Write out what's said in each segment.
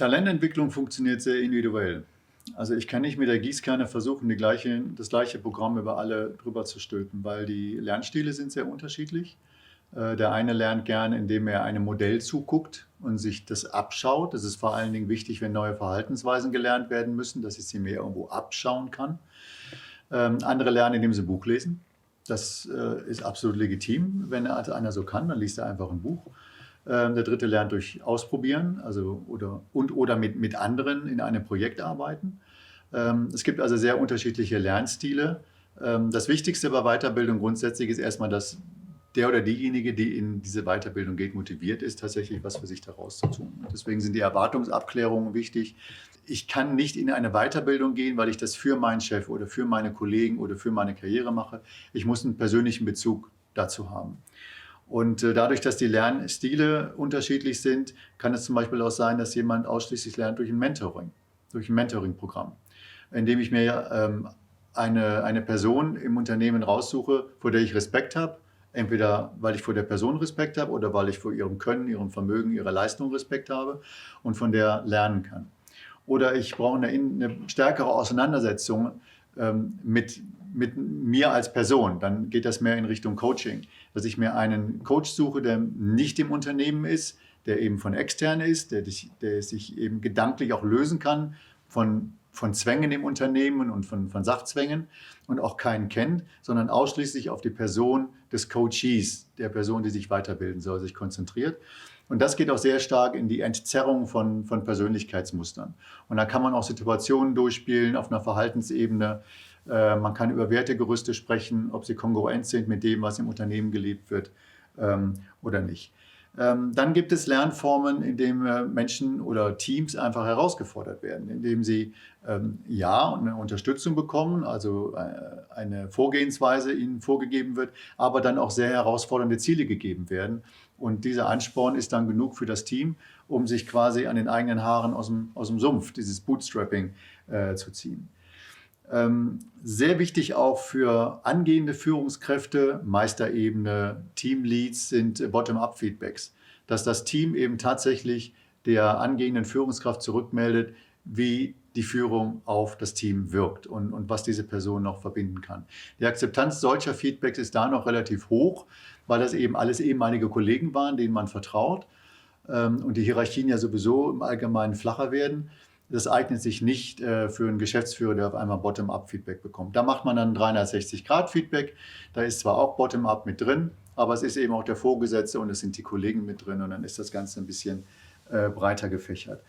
Talententwicklung funktioniert sehr individuell. Also ich kann nicht mit der Gießkanne versuchen, das gleiche Programm über alle drüber zu stülpen, weil die Lernstile sind sehr unterschiedlich. Der eine lernt gern, indem er einem Modell zuguckt und sich das abschaut. Das ist vor allen Dingen wichtig, wenn neue Verhaltensweisen gelernt werden müssen, dass ich sie mir irgendwo abschauen kann. Andere lernen, indem sie ein Buch lesen. Das ist absolut legitim. Wenn einer so kann, dann liest er einfach ein Buch. Der dritte lernt durch Ausprobieren, also oder mit anderen in einem Projekt arbeiten. Es gibt also sehr unterschiedliche Lernstile. Das Wichtigste bei Weiterbildung grundsätzlich ist erstmal, dass der oder diejenige, die in diese Weiterbildung geht, motiviert ist, tatsächlich was für sich daraus zu tun. Und deswegen sind die Erwartungsabklärungen wichtig. Ich kann nicht in eine Weiterbildung gehen, weil ich das für meinen Chef oder für meine Kollegen oder für meine Karriere mache. Ich muss einen persönlichen Bezug dazu haben. Und dadurch, dass die Lernstile unterschiedlich sind, kann es zum Beispiel auch sein, dass jemand ausschließlich lernt durch ein Mentoring-Programm, indem ich mir eine Person im Unternehmen raussuche, vor der ich Respekt habe. Entweder weil ich vor der Person Respekt habe oder weil ich vor ihrem Können, ihrem Vermögen, ihrer Leistung Respekt habe und von der lernen kann. Oder ich brauche eine stärkere Auseinandersetzung mit mir als Person. Dann geht das mehr in Richtung Coaching, dass ich mir einen Coach suche, der nicht im Unternehmen ist, der eben von extern ist, der sich eben gedanklich auch lösen kann von Zwängen im Unternehmen und von Sachzwängen und auch keinen kennt, sondern ausschließlich auf die Person des Coachees, der Person, die sich weiterbilden soll, sich konzentriert. Und das geht auch sehr stark in die Entzerrung von Persönlichkeitsmustern. Und da kann man auch Situationen durchspielen auf einer Verhaltensebene. Man kann über Wertegerüste sprechen, ob sie kongruent sind mit dem, was im Unternehmen gelebt wird oder nicht. Dann gibt es Lernformen, in denen Menschen oder Teams einfach herausgefordert werden, indem sie eine Unterstützung bekommen, also eine Vorgehensweise ihnen vorgegeben wird, aber dann auch sehr herausfordernde Ziele gegeben werden. Und dieser Ansporn ist dann genug für das Team, um sich quasi an den eigenen Haaren aus dem Sumpf, dieses Bootstrapping, zu ziehen. Sehr wichtig auch für angehende Führungskräfte, Meisterebene, Teamleads sind Bottom-up-Feedbacks, dass das Team eben tatsächlich der angehenden Führungskraft zurückmeldet, wie die Führung auf das Team wirkt und was diese Person noch verbinden kann. Die Akzeptanz solcher Feedbacks ist da noch relativ hoch, weil das eben alles ehemalige Kollegen waren, denen man vertraut und die Hierarchien ja sowieso im Allgemeinen flacher werden. Das eignet sich nicht für einen Geschäftsführer, der auf einmal Bottom-up-Feedback bekommt. Da macht man dann 360-Grad-Feedback. Da ist zwar auch Bottom-up mit drin, aber es ist eben auch der Vorgesetzte und es sind die Kollegen mit drin und dann ist das Ganze ein bisschen breiter gefächert.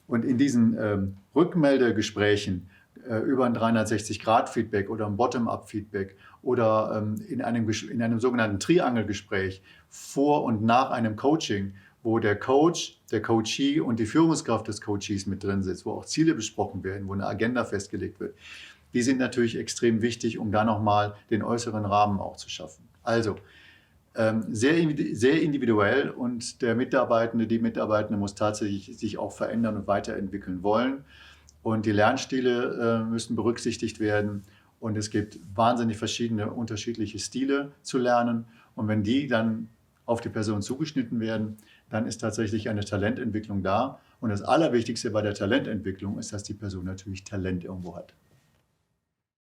Und in diesen Rückmeldegesprächen über ein 360-Grad-Feedback oder ein Bottom-up-Feedback oder in einem sogenannten Triangelgespräch vor und nach einem Coaching, wo der Coach, der Coachee und die Führungskraft des Coachees mit drin sitzt, wo auch Ziele besprochen werden, wo eine Agenda festgelegt wird. Die sind natürlich extrem wichtig, um da nochmal den äußeren Rahmen auch zu schaffen. Also sehr individuell und der Mitarbeitende, die Mitarbeitende muss tatsächlich sich auch verändern und weiterentwickeln wollen. Und die Lernstile müssen berücksichtigt werden. Und es gibt wahnsinnig verschiedene unterschiedliche Stile zu lernen. Und wenn die dann auf die Person zugeschnitten werden, dann ist tatsächlich eine Talententwicklung da. Und das Allerwichtigste bei der Talententwicklung ist, dass die Person natürlich Talent irgendwo hat.